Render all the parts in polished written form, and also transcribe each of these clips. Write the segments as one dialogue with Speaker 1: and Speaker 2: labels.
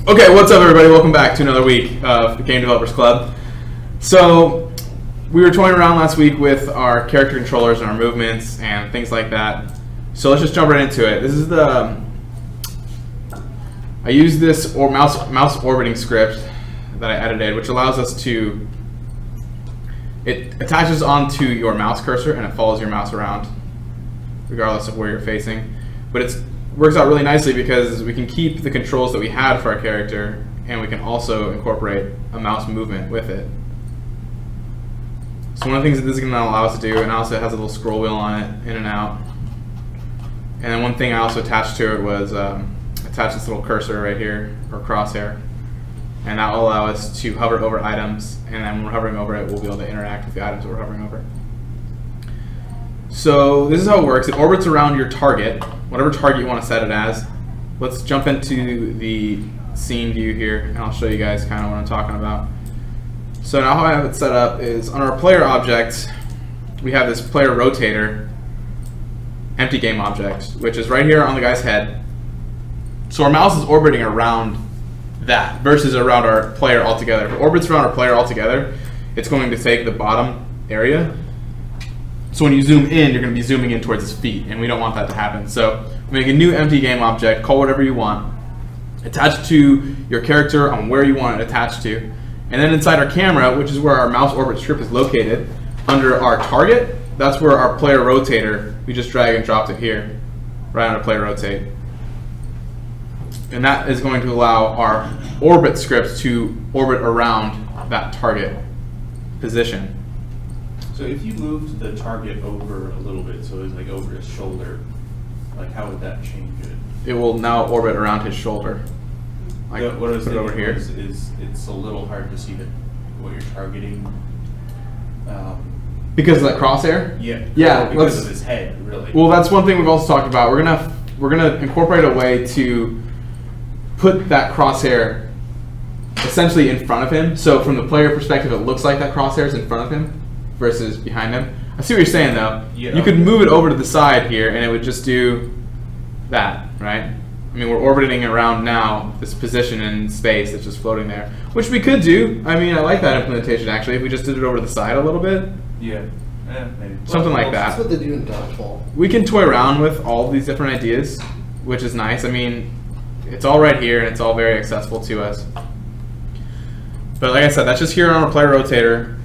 Speaker 1: Okay, what's up everybody? Welcome back to another week of the Game Developers Club. So, we were toying around last week with our character controllers and our movements and things like that. So let's just jump right into it. This is the... I used this mouse orbiting script that I edited, which allows us to... It attaches onto your mouse cursor and it follows your mouse around, regardless of where you're facing. But it works out really nicely because we can keep the controls that we had for our character, and we can also incorporate a mouse movement with it. So one of the things that this is going to allow us to do, and also it has a little scroll wheel on it, in and out. And then one thing I also attached to it was attach this little cursor right here, or crosshair. And that will allow us to hover over items, and then when we're hovering over it, we'll be able to interact with the items that we're hovering over. So this is how it works. It orbits around your target, whatever target you want to set it as. Let's jump into the scene view here, and I'll show you guys kind of what I'm talking about. So now how I have it set up is on our player object, we have this player rotator empty game object, which is right here on the guy's head. So our mouse is orbiting around that versus around our player altogether. If it orbits around our player altogether, it's going to take the bottom area. So when you zoom in, you're going to be zooming in towards his feet, and we don't want that to happen. So make a new empty game object, call whatever you want, attach to your character on where you want it attached to, and then inside our camera, which is where our mouse orbit strip is located, under our target, that's where our player rotator, we just drag and drop it here, right under player rotate. And that is going to allow our orbit scripts to orbit around that target position.
Speaker 2: So if you moved the target over a little bit, so it was like over his shoulder, like how would that change it?
Speaker 1: It will now orbit around his shoulder.
Speaker 2: What I was thinking over here is it's a little hard to see what you're targeting.
Speaker 1: Because of that crosshair?
Speaker 2: Yeah.
Speaker 1: Yeah.
Speaker 2: Because of his head, really.
Speaker 1: Well, that's one thing we've also talked about. We're gonna incorporate a way to put that crosshair essentially in front of him. So from the player perspective, it looks like that crosshair is in front of him versus behind him. I see what you're saying though. Yeah. You could move it over to the side here and it would just do that, right? I mean, we're orbiting around now this position in space that's just floating there, which we could do. I mean, I like that implementation actually. If we just did it over to the side a little bit.
Speaker 2: Yeah. Maybe.
Speaker 1: Something like that.
Speaker 3: That's what they do in Dodgeball.
Speaker 1: We can toy around with all these different ideas, which is nice. I mean, it's all right here and it's all very accessible to us. But like I said, that's just here on our player rotator.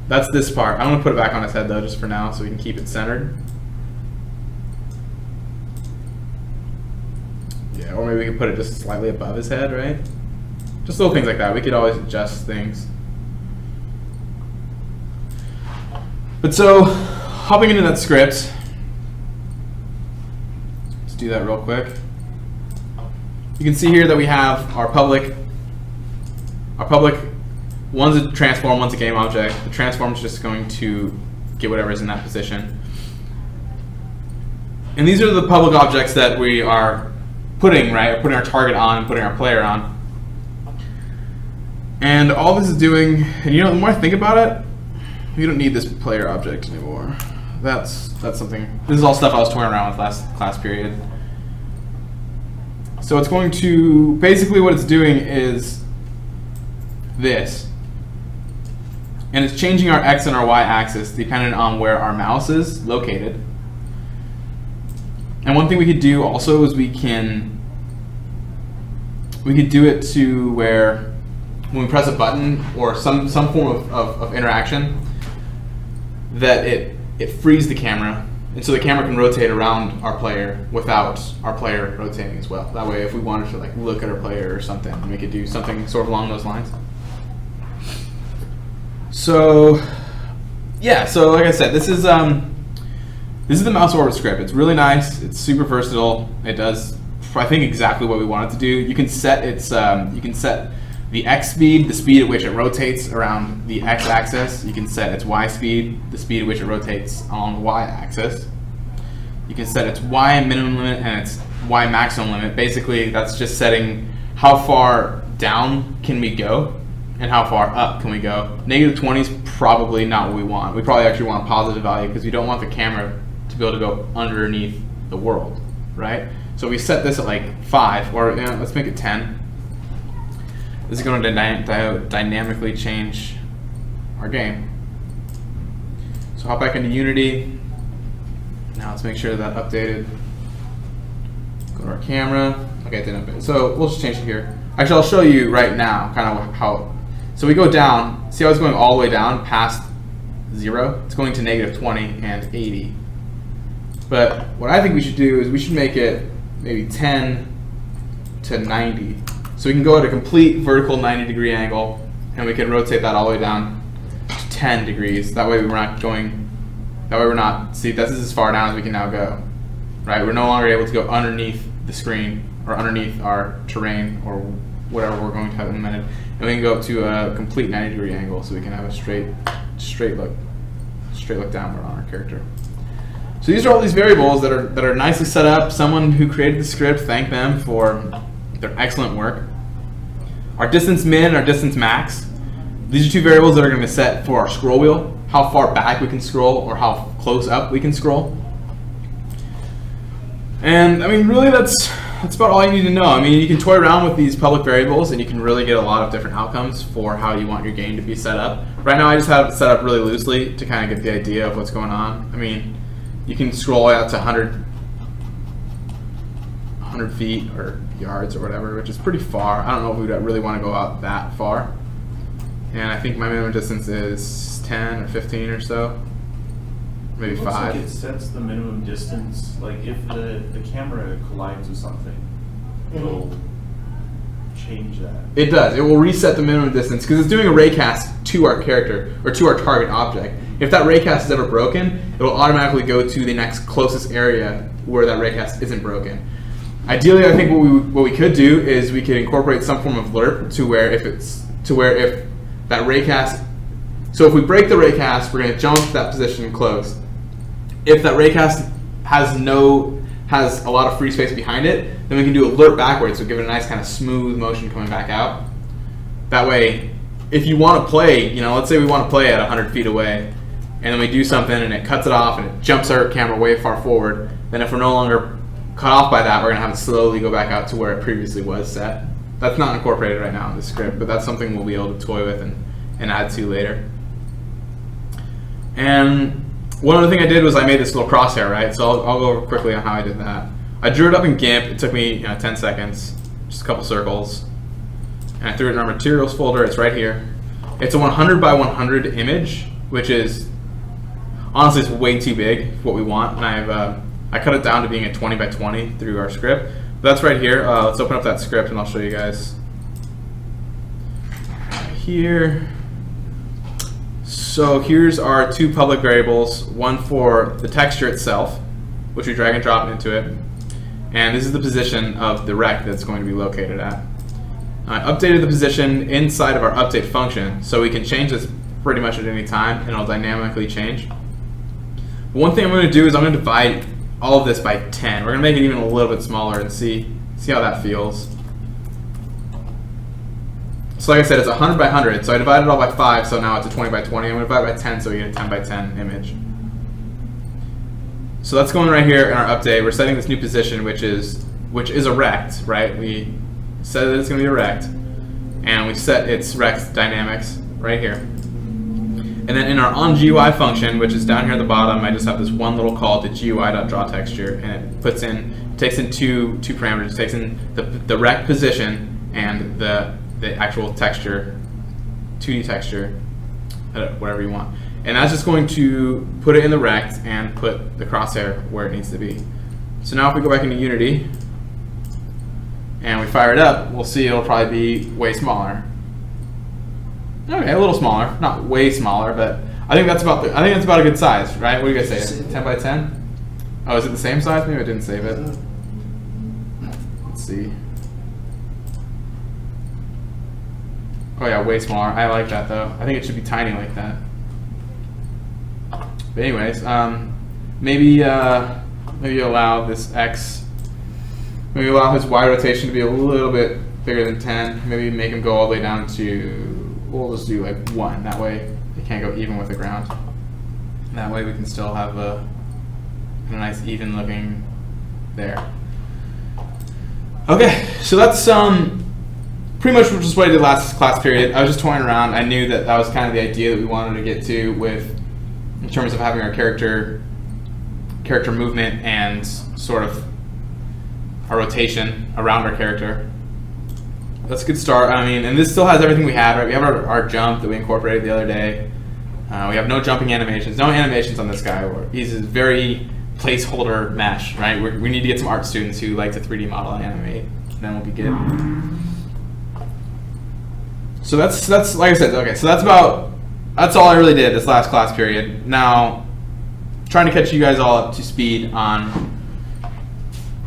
Speaker 1: That's this part. I'm going to put it back on his head though, just for now, so we can keep it centered. Yeah, or maybe we could put it just slightly above his head, right? Just little things like that. We could always adjust things. But so, hopping into that script, let's do that real quick. You can see here that we have our public. One's a transform, one's a game object. The transform is just going to get whatever is in that position. And these are the public objects that we are putting, right? Putting our target on and putting our player on. And all this is doing, and you know, the more I think about it, we don't need this player object anymore. That's something, this is all stuff I was toying around with last class period. So it's going to, basically what it's doing is this. And it's changing our X and our Y axis depending on where our mouse is located. And one thing we could do also is we could do it to where when we press a button or some form of interaction, that it frees the camera, and so the camera can rotate around our player without our player rotating as well. That way, if we wanted to like look at our player or something, we could do something sort of along those lines. So, yeah. So like I said, this is the mouse orbit script. It's really nice. It's super versatile. It does, I think, exactly what we want it to do. You can set its the X speed, the speed at which it rotates around the X axis. You can set its Y speed, the speed at which it rotates on the Y axis. You can set its Y minimum limit and its Y maximum limit. Basically, that's just setting how far down can we go and how far up can we go. -20 is probably not what we want. We probably actually want a positive value because we don't want the camera to be able to go underneath the world, right? So we set this at like 5, or let's make it 10. This is going to dynamically change our game. So hop back into Unity. Now let's make sure that updated. Go to our camera. Okay, it didn't update. So we'll just change it here. Actually, I'll show you right now kind of how. So we go down. See how it's going all the way down past 0? It's going to -20 and 80. But what I think we should do is we should make it maybe 10 to 90. So we can go at a complete vertical 90-degree angle, and we can rotate that all the way down to 10 degrees. That way we're not going. That way we're not. See, this is as far down as we can now go. Right? We're no longer able to go underneath the screen or underneath our terrain or whatever we're going to have implemented, and we can go up to a complete 90-degree angle, so we can have a straight look downward on our character. So these are all these variables that are nicely set up. Someone who created the script, thank them for their excellent work. Our distance min and our distance max. These are two variables that are going to set for our scroll wheel, how far back we can scroll or how close up we can scroll. And I mean, really, that's about all you need to know. I mean, you can toy around with these public variables, and you can really get a lot of different outcomes for how you want your game to be set up. Right now, I just have it set up really loosely to kind of get the idea of what's going on. I mean, you can scroll out to 100 feet or yards or whatever, which is pretty far. I don't know if we really want to go out that far. And I think my minimum distance is 10 or 15 or so. Maybe 5.
Speaker 2: Like it sets the minimum distance. Like if the camera collides with something, it'll change that.
Speaker 1: It does. It will reset the minimum distance because it's doing a raycast to our character or to our target object. If that raycast is ever broken, it will automatically go to the next closest area where that raycast isn't broken. Ideally, I think what we could do is we could incorporate some form of lerp to where if that raycast. So if we break the raycast, we're going to jump to that position close. If that raycast has a lot of free space behind it, then we can do a lerp backwards, so give it a nice kind of smooth motion coming back out. That way, if you want to play, let's say we want to play at 100 feet away, and then we do something and it cuts it off and it jumps our camera way far forward, then if we're no longer cut off by that, we're going to have to slowly go back out to where it previously was set. That's not incorporated right now in the script, but that's something we'll be able to toy with and add to later. And one other thing I did was I made this little crosshair, right? So I'll go over quickly on how I did that. I drew it up in GIMP. It took me 10 seconds, just a couple circles. And I threw it in our materials folder. It's right here. It's a 100 by 100 image, which is, honestly, it's way too big for what we want. And I cut it down to being a 20 by 20 through our script. But that's right here. Let's open up that script and I'll show you guys. Here. So here's our two public variables, one for the texture itself, which we drag and drop into it, and this is the position of the rect that's going to be located at. I updated the position inside of our update function, so we can change this pretty much at any time, and it'll dynamically change. One thing I'm going to do is I'm going to divide all of this by 10. We're going to make it even a little bit smaller and see how that feels. So like I said, it's 100 by 100, so I divided it all by 5, so now it's a 20 by 20. I'm going to divide it by 10, so we get a 10 by 10 image. So that's going right here in our update. We're setting this new position, which is a rect, right? We said that it's going to be a rect, and we set its rect dynamics right here. And then in our onGUI function, which is down here at the bottom, I just have this one little call to GUI.drawTexture, and it takes in two parameters. It takes in the rect position and the actual texture, 2D texture, whatever you want. And that's just going to put it in the rect and put the crosshair where it needs to be. So now if we go back into Unity and we fire it up, we'll see it'll probably be way smaller. Okay, a little smaller, not way smaller, but I think that's about a good size, right? What do you guys say? 10 by 10? Oh, is it the same size? Maybe I didn't save it. Let's see. Oh yeah, way smaller. I like that though. I think it should be tiny like that. But anyways, maybe allow this X, maybe allow his Y rotation to be a little bit bigger than 10. Maybe make him go all the way down to, we'll just do like 1. That way it can't go even with the ground. And that way we can still have a nice even looking there. Okay, so that's pretty much just what I did last class period. I was just toying around. I knew that that was kind of the idea that we wanted to get to with, in terms of having our character movement and sort of our rotation around our character. That's a good start. I mean, and this still has everything we had, right? We have our jump that we incorporated the other day. We have no jumping animations, no animations on this guy. He's a very placeholder mesh, right? We need to get some art students who like to 3D model and animate. Then we'll be good. So that's like I said. Okay, so that's all I really did this last class period. Now, trying to catch you guys all up to speed on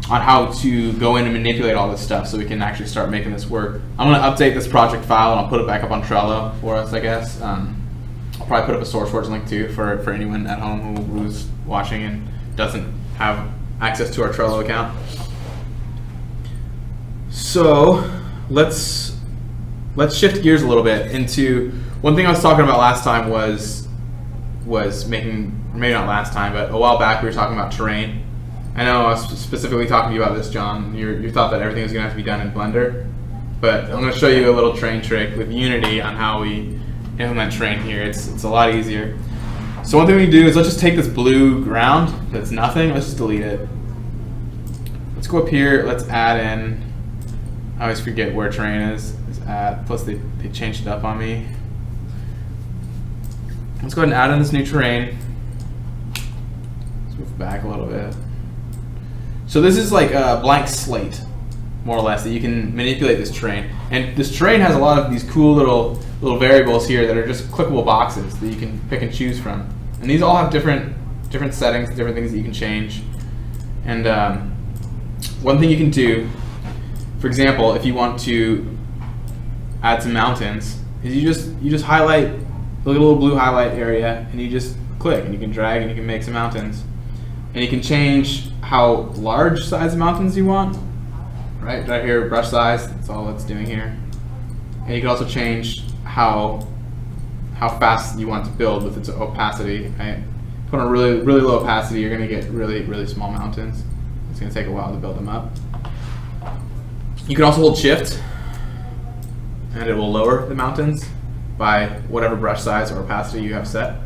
Speaker 1: how to go in and manipulate all this stuff so we can actually start making this work. I'm going to update this project file and I'll put it back up on Trello for us, I guess. I'll probably put up a SourceForge link too for anyone at home who's watching and doesn't have access to our Trello account. So let's shift gears a little bit into one thing I was talking about last time was making, maybe not last time, but a while back we were talking about terrain. I know I was specifically talking to you about this, John. You thought that everything was going to have to be done in Blender, but I'm going to show you a little terrain trick with Unity on how we implement terrain here. It's a lot easier. So one thing we can do is let's just take this blue ground that's nothing. Let's just delete it. Let's go up here. Let's add in. I always forget where terrain is. Plus they changed it up on me. Let's go ahead and add in this new terrain. Let's move back a little bit. So this is like a blank slate, more or less, that you can manipulate this terrain. And this terrain has a lot of these cool little variables here that are just clickable boxes that you can pick and choose from. And these all have different settings, different things that you can change. And one thing you can do, for example, if you want to add some mountains, is you just highlight the little blue highlight area, and you just click, and you can drag, and you can make some mountains. And you can change how large size mountains you want. Right here, brush size, that's all it's doing here. And you can also change how fast you want to build with its opacity. Right? Put on a really low opacity, you're gonna get really small mountains. It's gonna take a while to build them up. You can also hold Shift, and it will lower the mountains by whatever brush size or opacity you have set.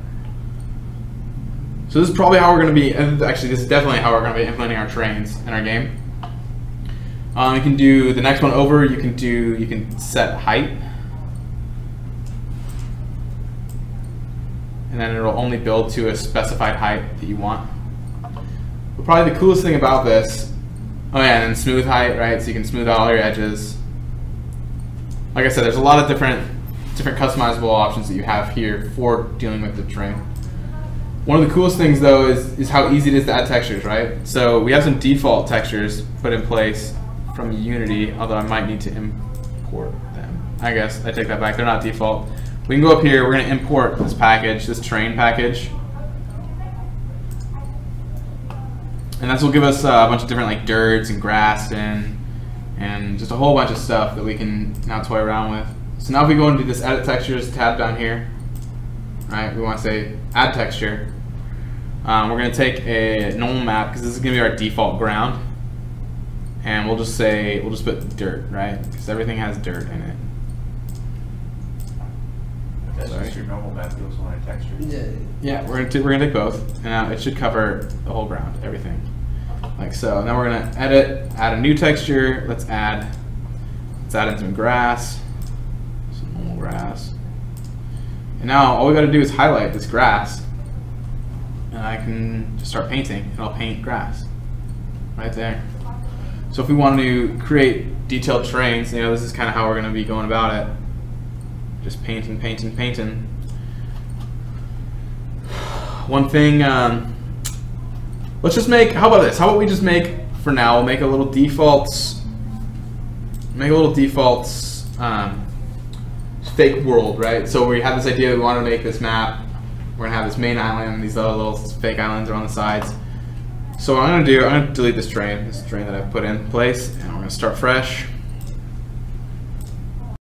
Speaker 1: So this is probably how we're going to be, and actually this is definitely how we're going to be implementing our terrains in our game. You can do the next one over, you can set height. And then it'll only build to a specified height that you want. But probably the coolest thing about this, oh yeah, and then smooth height, right? So you can smooth out all your edges. Like I said, there's a lot of different customizable options that you have here for dealing with the terrain. One of the coolest things though is how easy it is to add textures, right? So we have some default textures put in place from Unity, although I might need to import them. I guess I take that back, they're not default. We can go up here, we're going to import this package, this terrain package. And this will give us a bunch of different like dirts and grass and just a whole bunch of stuff that we can now toy around with. So now if we go into this edit textures tab down here, right, we want to say add texture. We're going to take a normal map because this is going to be our default ground, and we'll just put dirt, right, because everything has dirt in it.
Speaker 2: That's just your normal map. You also want a texture.
Speaker 1: Yeah, we're gonna take both, and now it should cover the whole ground, everything, like so. Now we're gonna edit, add a new texture. Let's add in some grass, some normal grass. And now all we got to do is highlight this grass, and I can just start painting, and I'll paint grass right there. So if we want to create detailed terrains, you know, this is kind of how we're going to be going about it. Just painting. One thing, let's just make, how about this? How about we just make, for now, we'll make a little defaults, fake world, right? So we have this idea we want to make this map. We're going to have this main island and these other little fake islands are on the sides. So what I'm going to do, I'm going to delete this terrain that I've put in place, and we're going to start fresh.